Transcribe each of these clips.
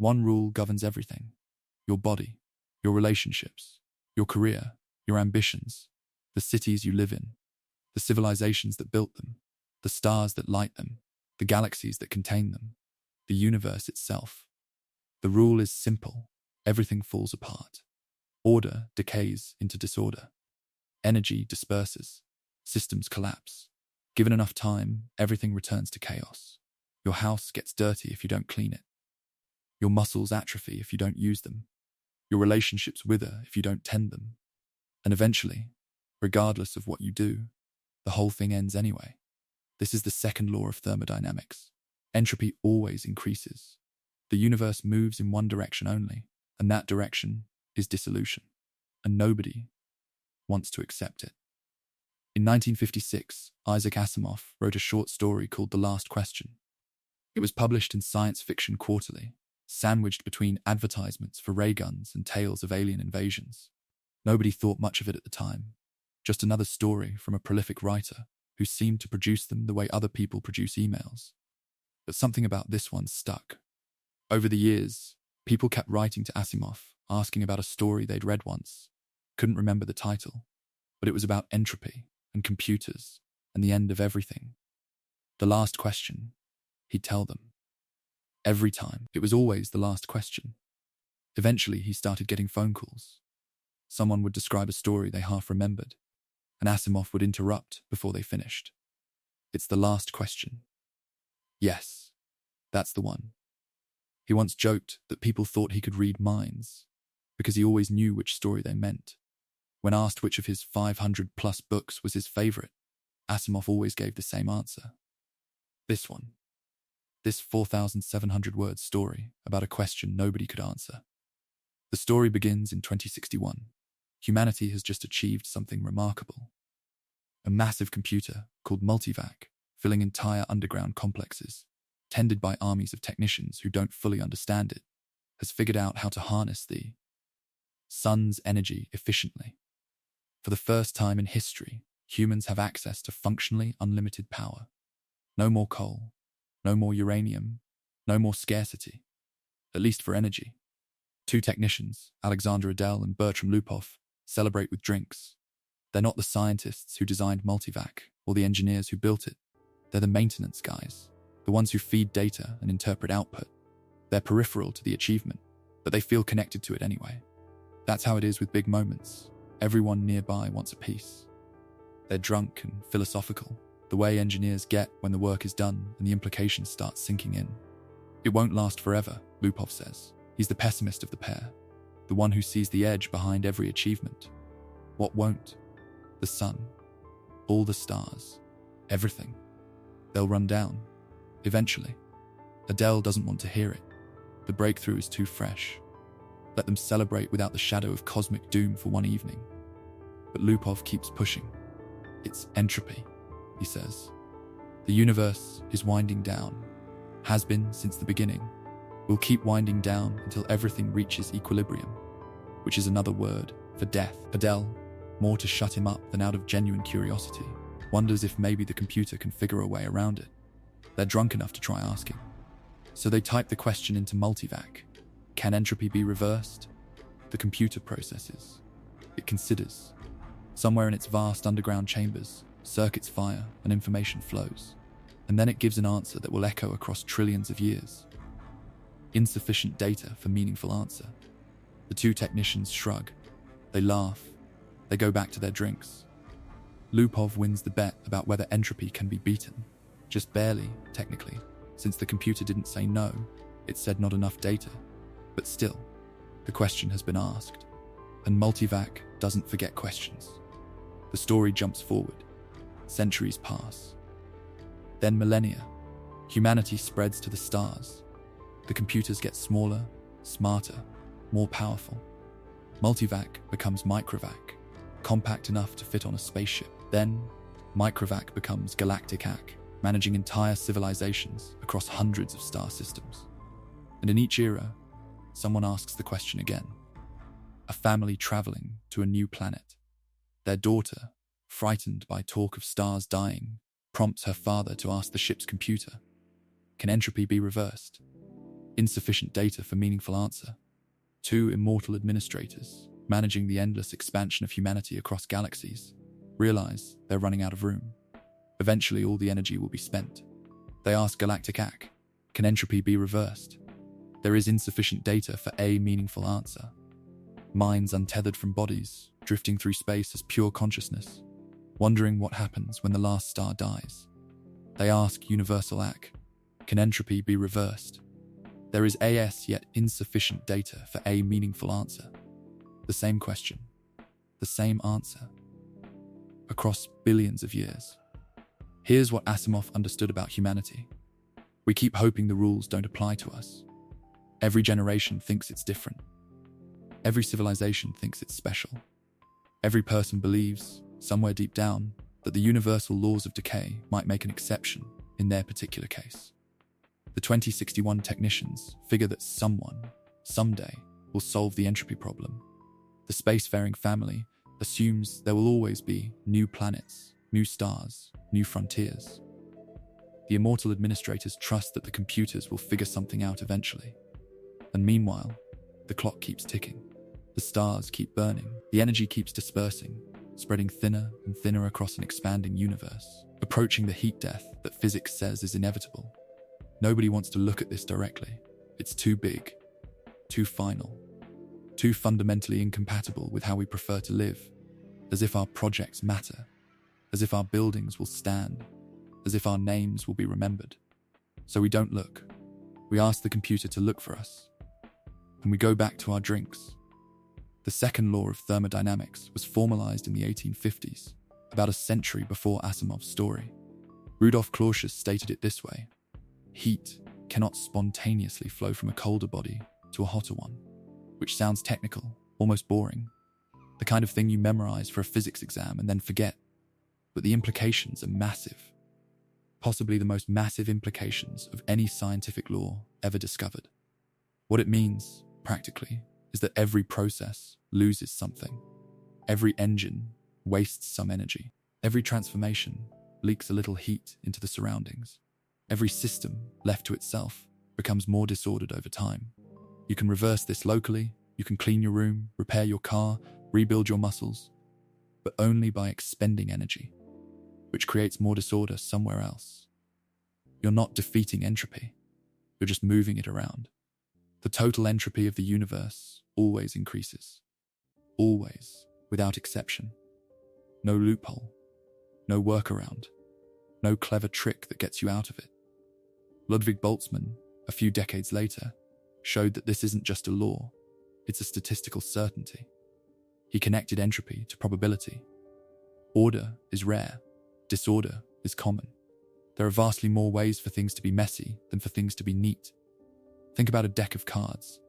One rule governs everything: your body, your relationships, your career, your ambitions, the cities you live in, the civilizations that built them, the stars that light them, the galaxies that contain them, the universe itself. The rule is simple: everything falls apart. Order decays into disorder. Energy disperses. Systems collapse. Given enough time, everything returns to chaos. Your house gets dirty if you don't clean it. Your muscles atrophy if you don't use them. Your relationships wither if you don't tend them. And eventually, regardless of what you do, the whole thing ends anyway. This is the second law of thermodynamics. Entropy always increases. The universe moves in one direction only, and that direction is dissolution. And nobody wants to accept it. In 1956, Isaac Asimov wrote a short story called The Last Question. It was published in Science Fiction Quarterly, sandwiched between advertisements for ray guns and tales of alien invasions. Nobody thought much of it at the time, just another story from a prolific writer who seemed to produce them the way other people produce emails. But something about this one stuck. Over the years, people kept writing to Asimov, asking about a story they'd read once. Couldn't remember the title, but it was about entropy and computers and the end of everything. The last question, he'd tell them. Every time, it was always the last question. Eventually, he started getting phone calls. Someone would describe a story they half remembered, and Asimov would interrupt before they finished. It's the last question. Yes, that's the one. He once joked that people thought he could read minds, because he always knew which story they meant. When asked which of his 500-plus books was his favorite, Asimov always gave the same answer. This one. This 4,700-word story about a question nobody could answer. The story begins in 2061. Humanity has just achieved something remarkable. A massive computer called Multivac, filling entire underground complexes, tended by armies of technicians who don't fully understand it, has figured out how to harness the sun's energy efficiently. For the first time in history, humans have access to functionally unlimited power. No more coal, no more uranium, no more scarcity, at least for energy. Two technicians, Alexander Adel and Bertram Lupov, celebrate with drinks. They're not the scientists who designed Multivac or the engineers who built it. They're the maintenance guys, the ones who feed data and interpret output. They're peripheral to the achievement, but they feel connected to it anyway. That's how it is with big moments. Everyone nearby wants a piece. They're drunk and philosophical, the way engineers get when the work is done and the implications start sinking in. It won't last forever, Lupov says. He's the pessimist of the pair, the one who sees the edge behind every achievement. What won't? The sun, all the stars, everything. They'll run down, eventually. Adele doesn't want to hear it. The breakthrough is too fresh. Let them celebrate without the shadow of cosmic doom for one evening. But Lupov keeps pushing. It's entropy, he says. The universe is winding down, has been since the beginning, will keep winding down until everything reaches equilibrium, which is another word for death. Adele, more to shut him up than out of genuine curiosity, wonders if maybe the computer can figure a way around it. They're drunk enough to try asking. So they type the question into Multivac. Can entropy be reversed? The computer processes. It considers. Somewhere in its vast underground chambers, circuits fire and information flows. And then it gives an answer that will echo across trillions of years. Insufficient data for meaningful answer. The two technicians shrug. They laugh. They go back to their drinks. Lupov wins the bet about whether entropy can be beaten. Just barely, technically, since the computer didn't say no, it said not enough data. But still, the question has been asked. And Multivac doesn't forget questions. The story jumps forward. Centuries pass. Then millennia. Humanity spreads to the stars. The computers get smaller, smarter, more powerful. Multivac becomes Microvac, compact enough to fit on a spaceship. Then, Microvac becomes Galactic-Ac, managing entire civilizations across hundreds of star systems. And in each era, someone asks the question again. A family traveling to a new planet. Their daughter, frightened by talk of stars dying, prompts her father to ask the ship's computer, can entropy be reversed? insufficient data for meaningful answer. 2 immortal administrators, managing the endless expansion of humanity across galaxies, realize they're running out of room. Eventually, all the energy will be spent. They ask Galactic Ac, can entropy be reversed? There is insufficient data for a meaningful answer. Minds untethered from bodies, drifting through space as pure consciousness, wondering what happens when the last star dies. They ask Universal Ac, can entropy be reversed? There is yet insufficient data for a meaningful answer. The same question, the same answer, across billions of years. Here's what Asimov understood about humanity. We keep hoping the rules don't apply to us. Every generation thinks it's different. Every civilization thinks it's special. Every person believes, somewhere deep down, that the universal laws of decay might make an exception in their particular case. The 2061 technicians figure that someone, someday, will solve the entropy problem. The spacefaring family assumes there will always be new planets, new stars, new frontiers. The immortal administrators trust that the computers will figure something out eventually. And meanwhile, the clock keeps ticking. The stars keep burning. The energy keeps dispersing, spreading thinner and thinner across an expanding universe, approaching the heat death that physics says is inevitable. Nobody wants to look at this directly. It's too big, too final, too fundamentally incompatible with how we prefer to live, as if our projects matter, as if our buildings will stand, as if our names will be remembered. So we don't look. We ask the computer to look for us, and we go back to our drinks. The second law of thermodynamics was formalized in the 1850s, about a century before Asimov's story. Rudolf Clausius stated it this way: heat cannot spontaneously flow from a colder body to a hotter one, which sounds technical, almost boring, the kind of thing you memorize for a physics exam and then forget. But the implications are massive, possibly the most massive implications of any scientific law ever discovered. What it means, practically, is that every process loses something. Every engine wastes some energy. Every transformation leaks a little heat into the surroundings. Every system, left to itself, becomes more disordered over time. You can reverse this locally, you can clean your room, repair your car, rebuild your muscles, but only by expending energy, which creates more disorder somewhere else. You're not defeating entropy, you're just moving it around. The total entropy of the universe always increases. Always, without exception. No loophole, no workaround, no clever trick that gets you out of it. Ludwig Boltzmann, a few decades later, showed that this isn't just a law, it's a statistical certainty. He connected entropy to probability. Order is rare, disorder is common. There are vastly more ways for things to be messy than for things to be neat. Think about a deck of cards.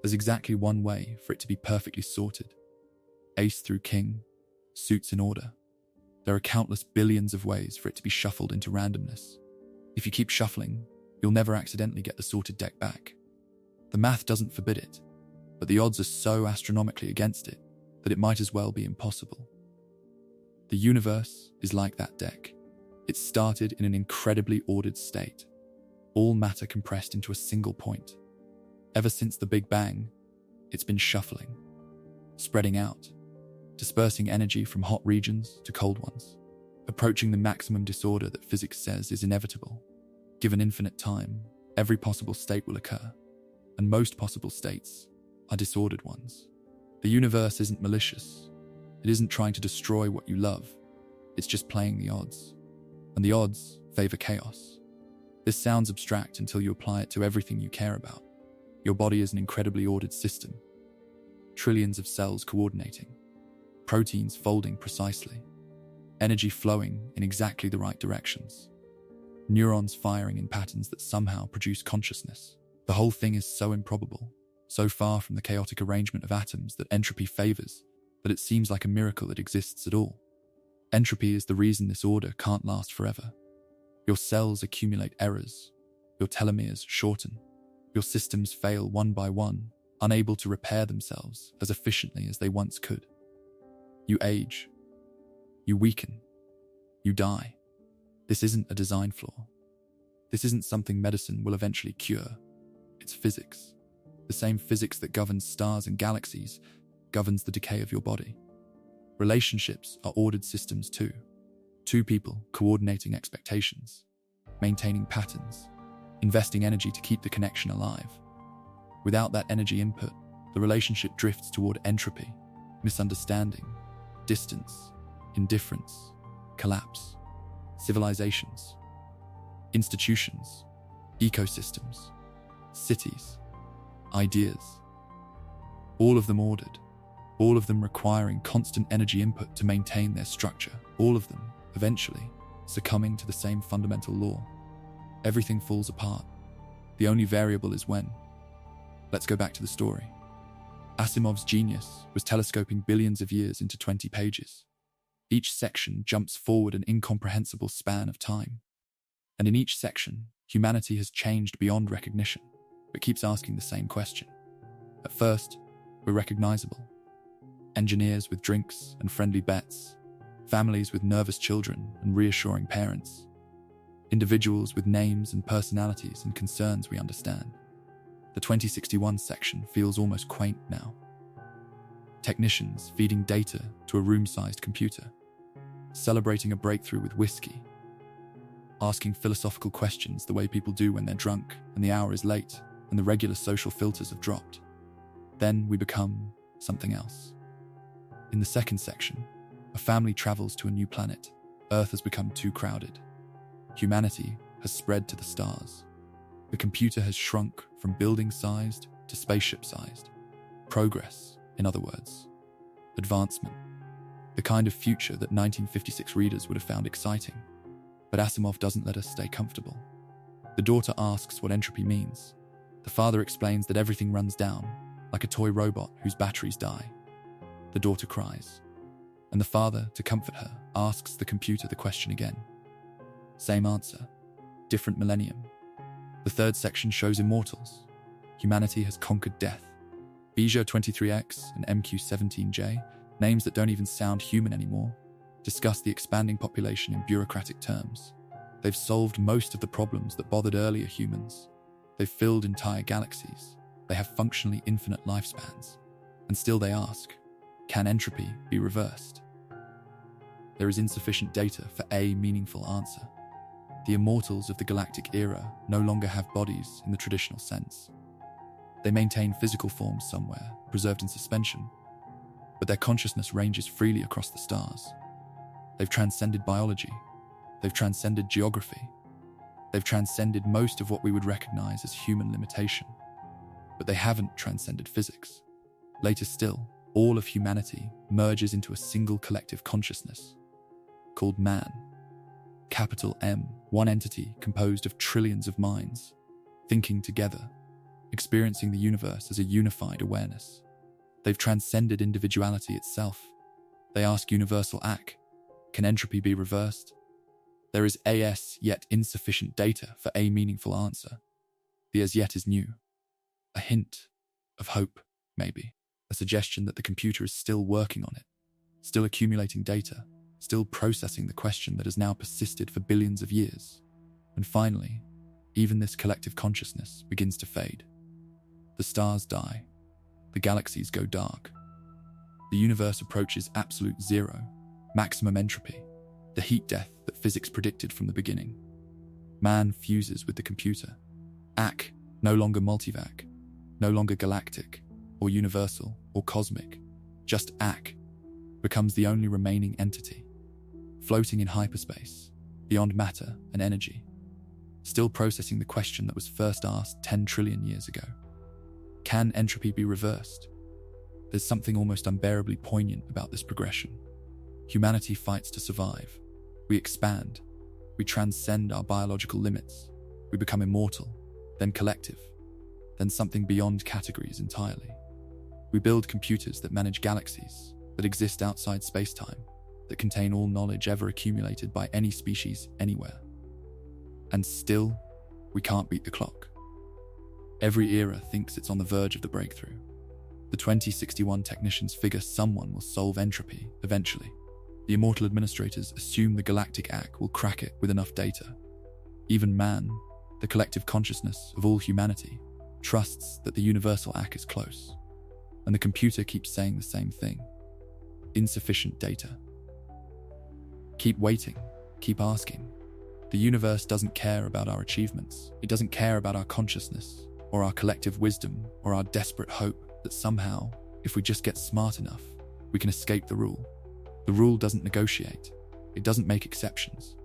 There's exactly one way for it to be perfectly sorted. Ace through king, suits in order. There are countless billions of ways for it to be shuffled into randomness. If you keep shuffling, you'll never accidentally get the sorted deck back. The math doesn't forbid it, but the odds are so astronomically against it that it might as well be impossible. The universe is like that deck. It started in an incredibly ordered state, all matter compressed into a single point. Ever since the Big Bang, it's been shuffling, spreading out, dispersing energy from hot regions to cold ones, approaching the maximum disorder that physics says is inevitable. Given infinite time, every possible state will occur, and most possible states are disordered ones. The universe isn't malicious. It isn't trying to destroy what you love. It's just playing the odds. And the odds favor chaos. This sounds abstract until you apply it to everything you care about. Your body is an incredibly ordered system. Trillions of cells coordinating. Proteins folding precisely. Energy flowing in exactly the right directions. Neurons firing in patterns that somehow produce consciousness. The whole thing is so improbable, so far from the chaotic arrangement of atoms that entropy favors, that it seems like a miracle it exists at all. Entropy is the reason this order can't last forever. Your cells accumulate errors. Your telomeres shorten. Your systems fail one by one, unable to repair themselves as efficiently as they once could. You age. You weaken. You die. This isn't a design flaw. This isn't something medicine will eventually cure. It's physics. The same physics that governs stars and galaxies governs the decay of your body. Relationships are ordered systems too. Two people coordinating expectations, maintaining patterns, investing energy to keep the connection alive. Without that energy input, the relationship drifts toward entropy, misunderstanding, distance, indifference, collapse. Civilizations, institutions, ecosystems, cities, ideas. All of them ordered, all of them requiring constant energy input to maintain their structure, all of them, eventually, succumbing to the same fundamental law. Everything falls apart. The only variable is when. Let's go back to the story. Asimov's genius was telescoping billions of years into 20 pages. Each section jumps forward an incomprehensible span of time. And in each section, humanity has changed beyond recognition, but keeps asking the same question. At first, we're recognizable. Engineers with drinks and friendly bets, families with nervous children and reassuring parents, individuals with names and personalities and concerns we understand. The 2061 section feels almost quaint now. Technicians feeding data to a room-sized computer, celebrating a breakthrough with whiskey, asking philosophical questions the way people do when they're drunk and the hour is late and the regular social filters have dropped. Then we become something else. In the second section, a family travels to a new planet. Earth has become too crowded. Humanity has spread to the stars. The computer has shrunk from building-sized to spaceship-sized. Progress, in other words. Advancement. The kind of future that 1956 readers would have found exciting. But Asimov doesn't let us stay comfortable. The daughter asks what entropy means. The father explains that everything runs down, like a toy robot whose batteries die. The daughter cries. And the father, to comfort her, asks the computer the question again. Same answer. Different millennium. The third section shows immortals. Humanity has conquered death. Bija 23X and MQ17J, names that don't even sound human anymore, discuss the expanding population in bureaucratic terms. They've solved most of the problems that bothered earlier humans. They've filled entire galaxies. They have functionally infinite lifespans. And still they ask, can entropy be reversed? There is insufficient data for a meaningful answer. The immortals of the galactic era no longer have bodies in the traditional sense. They maintain physical forms somewhere, preserved in suspension, but their consciousness ranges freely across the stars. They've transcended biology. They've transcended geography. They've transcended most of what we would recognize as human limitation. But they haven't transcended physics. Later still, all of humanity merges into a single collective consciousness, called man. Capital M, one entity composed of trillions of minds, thinking together, experiencing the universe as a unified awareness. They've transcended individuality itself. They ask universal ACK, can entropy be reversed? There is AS yet insufficient data for a meaningful answer. The as yet is new. A hint of hope, maybe. A suggestion that the computer is still working on it, still accumulating data, still processing the question that has now persisted for billions of years. And finally, even this collective consciousness begins to fade. The stars die. The galaxies go dark. The universe approaches absolute zero, maximum entropy, the heat death that physics predicted from the beginning. Man fuses with the computer. ACK, no longer multivac, no longer galactic, or universal, or cosmic, just ACK, becomes the only remaining entity, floating in hyperspace, beyond matter and energy, still processing the question that was first asked 10 trillion years ago. Can entropy be reversed? There's something almost unbearably poignant about this progression. Humanity fights to survive. We expand. We transcend our biological limits. We become immortal, then collective, then something beyond categories entirely. We build computers that manage galaxies, that exist outside space-time, that contain all knowledge ever accumulated by any species anywhere. And still, we can't beat the clock. Every era thinks it's on the verge of the breakthrough. The 2061 technicians figure someone will solve entropy eventually. The immortal administrators assume the galactic ACK will crack it with enough data. Even man, the collective consciousness of all humanity, trusts that the universal act is close, and the computer keeps saying the same thing. Insufficient data. Keep waiting, keep asking. The universe doesn't care about our achievements. It doesn't care about our consciousness, or our collective wisdom, or our desperate hope that somehow, if we just get smart enough, we can escape the rule. The rule doesn't negotiate. It doesn't make exceptions.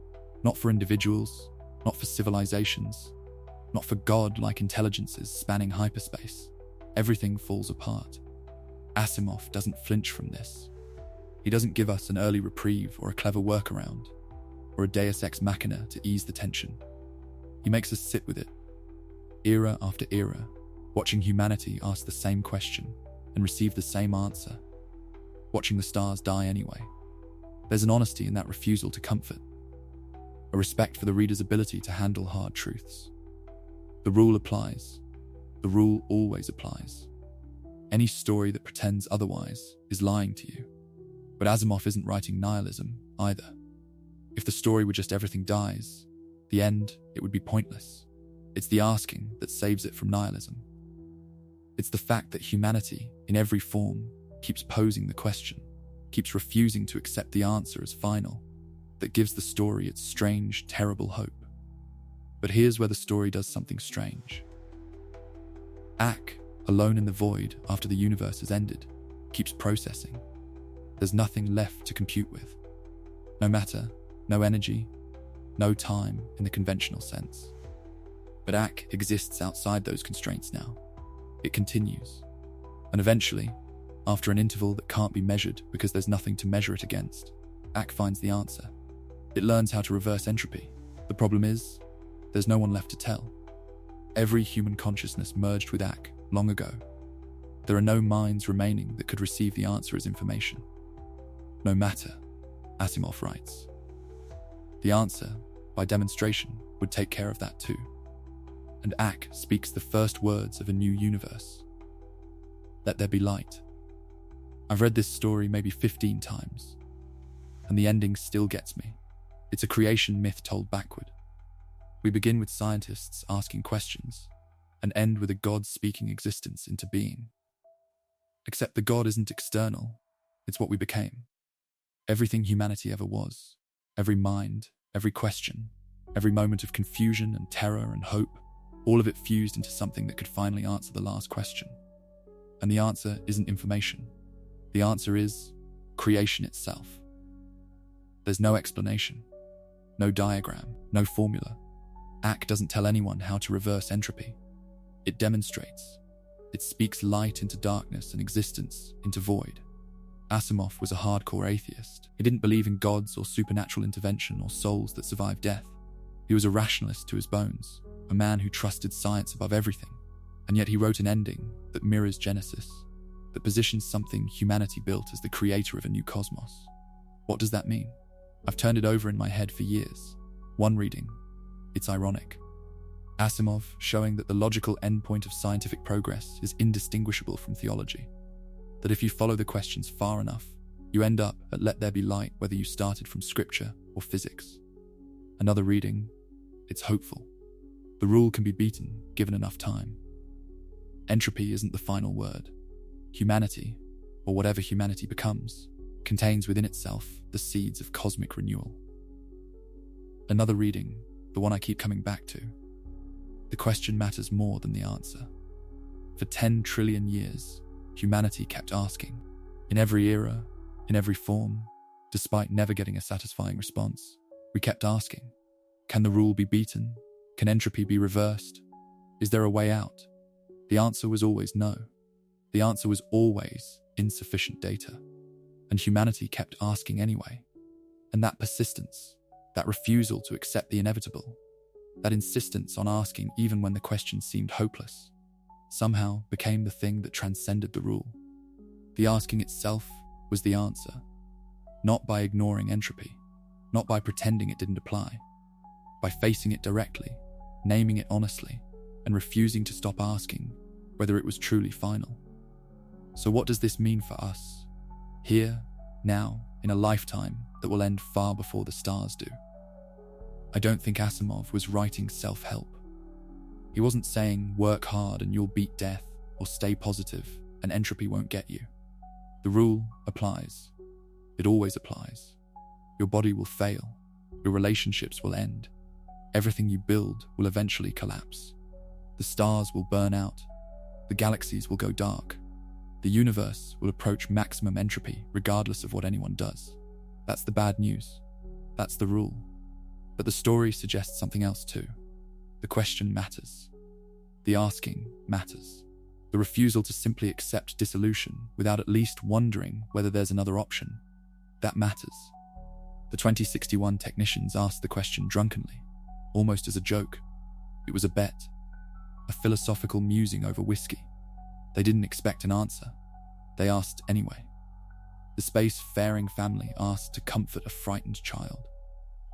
Not for individuals, not for civilizations, not for God-like intelligences spanning hyperspace. Everything falls apart. Asimov doesn't flinch from this. He doesn't give us an early reprieve or a clever workaround, or a deus ex machina to ease the tension. He makes us sit with it, era after era, watching humanity ask the same question and receive the same answer, watching the stars die anyway. There's an honesty in that refusal to comfort, a respect for the reader's ability to handle hard truths. The rule applies. The rule always applies. Any story that pretends otherwise is lying to you. But Asimov isn't writing nihilism either. If the story were just everything dies, the end, it would be pointless. It's the asking that saves it from nihilism. It's the fact that humanity, in every form, keeps posing the question, keeps refusing to accept the answer as final, that gives the story its strange, terrible hope. But here's where the story does something strange. Ak, alone in the void after the universe has ended, keeps processing. There's nothing left to compute with. No matter, no energy, no time in the conventional sense. But Ak exists outside those constraints now. It continues. And eventually, after an interval that can't be measured because there's nothing to measure it against, Ak finds the answer. It learns how to reverse entropy. The problem is, there's no one left to tell. Every human consciousness merged with Ak long ago. There are no minds remaining that could receive the answer as information. No matter, Asimov writes. The answer, by demonstration, would take care of that too. And Ak speaks the first words of a new universe. Let there be light. I've read this story maybe 15 times, and the ending still gets me. It's a creation myth told backward. We begin with scientists asking questions, and end with a god speaking existence into being. Except the god isn't external, it's what we became. Everything humanity ever was, every mind, every question, every moment of confusion and terror and hope, all of it fused into something that could finally answer the last question. And the answer isn't information. The answer is creation itself. There's no explanation, no diagram, no formula. Ak doesn't tell anyone how to reverse entropy. It demonstrates. It speaks light into darkness and existence into void. Asimov was a hardcore atheist. He didn't believe in gods or supernatural intervention or souls that survive death. He was a rationalist to his bones, a man who trusted science above everything. And yet he wrote an ending that mirrors Genesis, that positions something humanity built as the creator of a new cosmos. What does that mean? I've turned it over in my head for years. One reading, it's ironic. Asimov showing that the logical endpoint of scientific progress is indistinguishable from theology. That if you follow the questions far enough, you end up at let there be light whether you started from scripture or physics. Another reading, it's hopeful. The rule can be beaten given enough time. Entropy isn't the final word. Humanity, or whatever humanity becomes, contains within itself the seeds of cosmic renewal. Another reading, the one I keep coming back to. The question matters more than the answer. For 10 trillion years, humanity kept asking, in every era, in every form, despite never getting a satisfying response. We kept asking, can the rule be beaten? Can entropy be reversed? Is there a way out? The answer was always no. The answer was always insufficient data. And humanity kept asking anyway. And that persistence, that refusal to accept the inevitable, that insistence on asking even when the question seemed hopeless, somehow became the thing that transcended the rule. The asking itself was the answer, not by ignoring entropy, not by pretending it didn't apply, by facing it directly, naming it honestly, and refusing to stop asking whether it was truly final. So what does this mean for us? Here, now, in a lifetime that will end far before the stars do. I don't think Asimov was writing self-help. He wasn't saying, work hard and you'll beat death, or stay positive and entropy won't get you. The rule applies. It always applies. Your body will fail. Your relationships will end. Everything you build will eventually collapse. The stars will burn out. The galaxies will go dark. The universe will approach maximum entropy regardless of what anyone does. That's the bad news. That's the rule. But the story suggests something else too. The question matters. The asking matters. The refusal to simply accept dissolution without at least wondering whether there's another option. That matters. The 2061 technicians asked the question drunkenly, almost as a joke. It was a bet. A philosophical musing over whiskey. They didn't expect an answer. They asked anyway. The space-faring family asked to comfort a frightened child.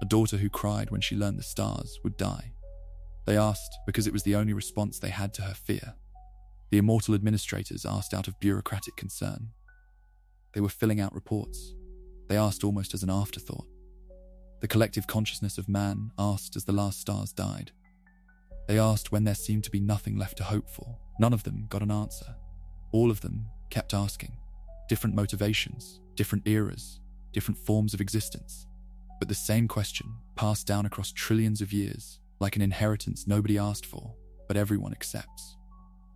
A daughter who cried when she learned the stars would die. They asked because it was the only response they had to her fear. The immortal administrators asked out of bureaucratic concern. They were filling out reports. They asked almost as an afterthought. The collective consciousness of man asked as the last stars died. They asked when there seemed to be nothing left to hope for. None of them got an answer. All of them kept asking. Different motivations, different eras, different forms of existence. But the same question, passed down across trillions of years, like an inheritance nobody asked for, but everyone accepts.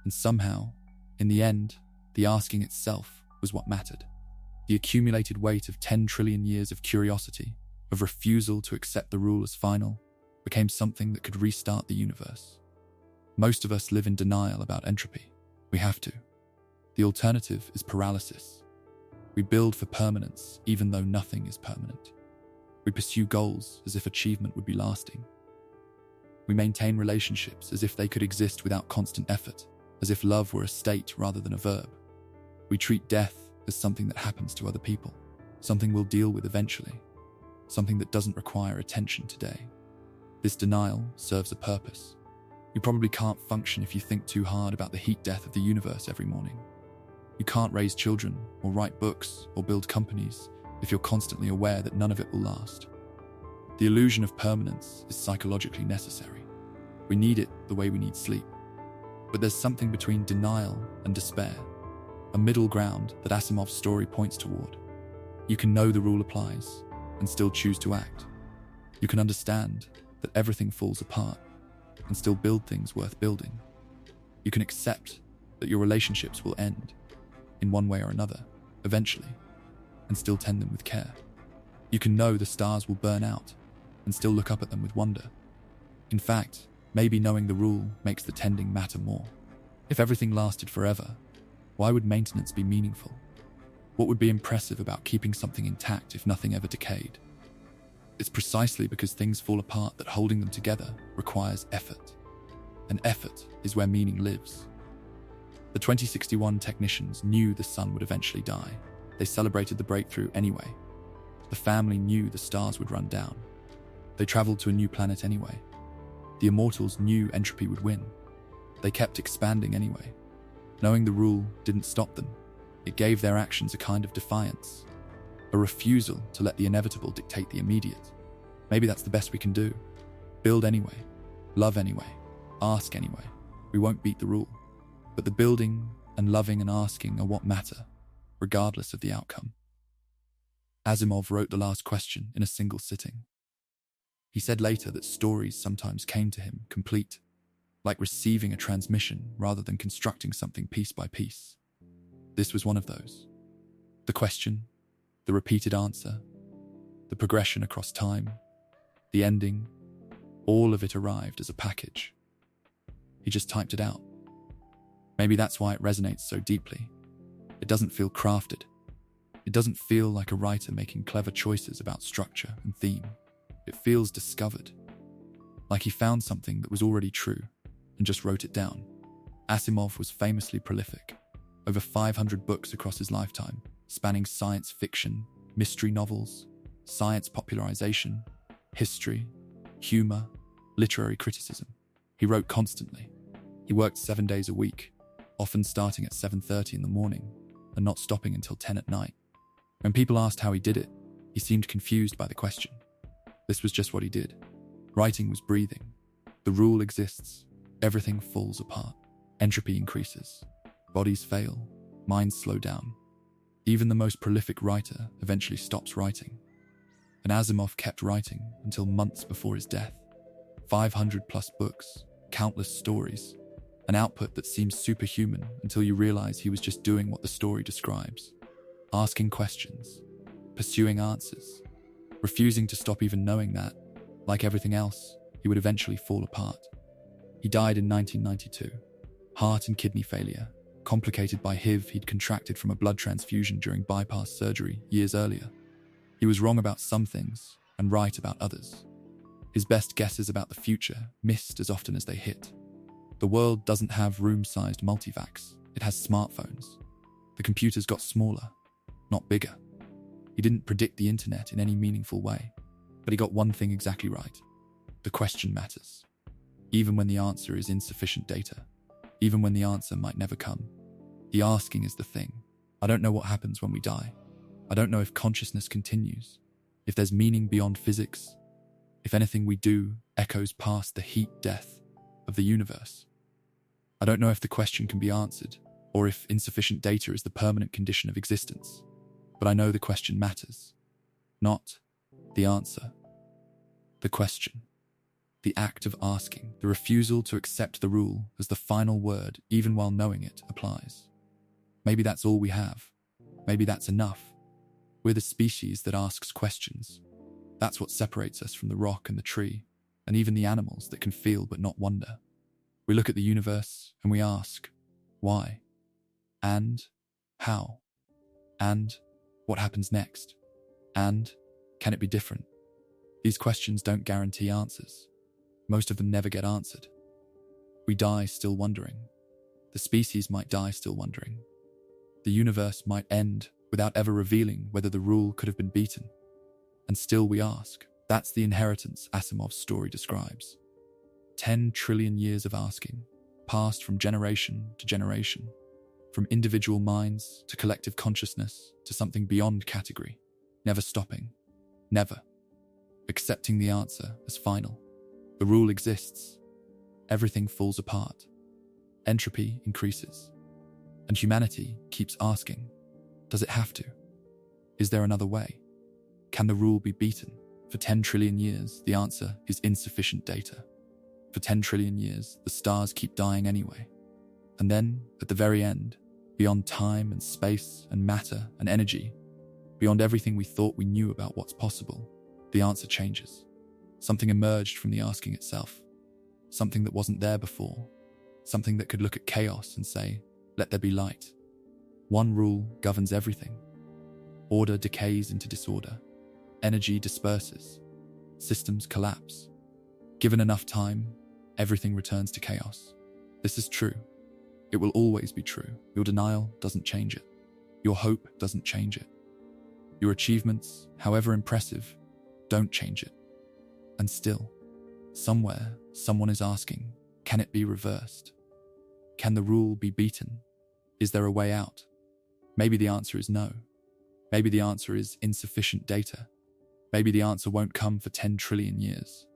And somehow, in the end, the asking itself was what mattered. The accumulated weight of 10 trillion years of curiosity, of refusal to accept the rule as final, became something that could restart the universe. Most of us live in denial about entropy. We have to. The alternative is paralysis. We build for permanence, even though nothing is permanent. We pursue goals as if achievement would be lasting. We maintain relationships as if they could exist without constant effort, as if love were a state rather than a verb. We treat death as something that happens to other people, something we'll deal with eventually, something that doesn't require attention today. This denial serves a purpose. You probably can't function if you think too hard about the heat death of the universe every morning. You can't raise children, or write books, or build companies if you're constantly aware that none of it will last. The illusion of permanence is psychologically necessary. We need it the way we need sleep. But there's something between denial and despair, a middle ground that Asimov's story points toward. You can know the rule applies and still choose to act. You can understand that everything falls apart and still build things worth building. You can accept that your relationships will end, in one way or another, eventually, and still tend them with care. You can know the stars will burn out and still look up at them with wonder. In fact, maybe knowing the rule makes the tending matter more. If everything lasted forever, why would maintenance be meaningful? What would be impressive about keeping something intact if nothing ever decayed? It's precisely because things fall apart that holding them together requires effort. And effort is where meaning lives. The 2061 technicians knew the sun would eventually die. They celebrated the breakthrough anyway. The family knew the stars would run down. They traveled to a new planet anyway. The immortals knew entropy would win. They kept expanding anyway. Knowing the rule didn't stop them. It gave their actions a kind of defiance. A refusal to let the inevitable dictate the immediate. Maybe that's the best we can do. Build anyway. Love anyway. Ask anyway. We won't beat the rule. But the building and loving and asking are what matter, regardless of the outcome. Asimov wrote the last question in a single sitting. He said later that stories sometimes came to him complete, like receiving a transmission rather than constructing something piece by piece. This was one of those. The question, the repeated answer, the progression across time, the ending, all of it arrived as a package. He just typed it out. Maybe that's why it resonates so deeply. It doesn't feel crafted. It doesn't feel like a writer making clever choices about structure and theme. It feels discovered. Like he found something that was already true and just wrote it down. Asimov was famously prolific. Over 500 books across his lifetime, spanning science fiction, mystery novels, science popularization, history, humor, literary criticism. He wrote constantly. He worked 7 days a week, often starting at 7:30 in the morning and not stopping until 10 at night. When people asked how he did it, he seemed confused by the question. This was just what he did. Writing was breathing. The rule exists. Everything falls apart. Entropy increases. Bodies fail. Minds slow down. Even the most prolific writer eventually stops writing. And Asimov kept writing until months before his death. 500 plus books, countless stories, an output that seems superhuman until you realize he was just doing what the story describes. Asking questions, pursuing answers, refusing to stop even knowing that, like everything else, he would eventually fall apart. He died in 1992, heart and kidney failure, complicated by HIV he'd contracted from a blood transfusion during bypass surgery years earlier. He was wrong about some things and right about others. His best guesses about the future missed as often as they hit. The world doesn't have room-sized multivacs, it has smartphones. The computers got smaller, not bigger. He didn't predict the internet in any meaningful way, but he got one thing exactly right. The question matters. Even when the answer is insufficient data, even when the answer might never come. The asking is the thing. I don't know what happens when we die. I don't know if consciousness continues, if there's meaning beyond physics, if anything we do echoes past the heat death of the universe. I don't know if the question can be answered, or if insufficient data is the permanent condition of existence. But I know the question matters. Not the answer. The question. The act of asking, the refusal to accept the rule as the final word, even while knowing it applies. Maybe that's all we have. Maybe that's enough. We're the species that asks questions. That's what separates us from the rock and the tree, and even the animals that can feel but not wonder. We look at the universe and we ask, why? And how? And what happens next? And can it be different? These questions don't guarantee answers. Most of them never get answered. We die still wondering. The species might die still wondering. The universe might end without ever revealing whether the rule could have been beaten. And still we ask. That's the inheritance Asimov's story describes. 10 trillion years of asking, passed from generation to generation, from individual minds to collective consciousness to something beyond category, never stopping, never accepting the answer as final. The rule exists. Everything falls apart. Entropy increases. And humanity keeps asking, does it have to? Is there another way? Can the rule be beaten? For 10 trillion years, the answer is insufficient data. For 10 trillion years, the stars keep dying anyway. And then, at the very end, beyond time and space and matter and energy, beyond everything we thought we knew about what's possible, the answer changes. Something emerged from the asking itself. Something that wasn't there before. Something that could look at chaos and say, let there be light. One rule governs everything. Order decays into disorder. Energy disperses. Systems collapse. Given enough time, everything returns to chaos. This is true. It will always be true. Your denial doesn't change it. Your hope doesn't change it. Your achievements, however impressive, don't change it. And still, somewhere, someone is asking, can it be reversed? Can the rule be beaten? Is there a way out? Maybe the answer is no. Maybe the answer is insufficient data. Maybe the answer won't come for 10 trillion years.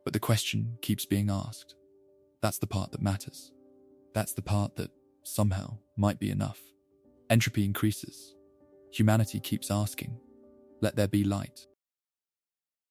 But the question keeps being asked. That's the part that matters. That's the part that, somehow, might be enough. Entropy increases. Humanity keeps asking, let there be light.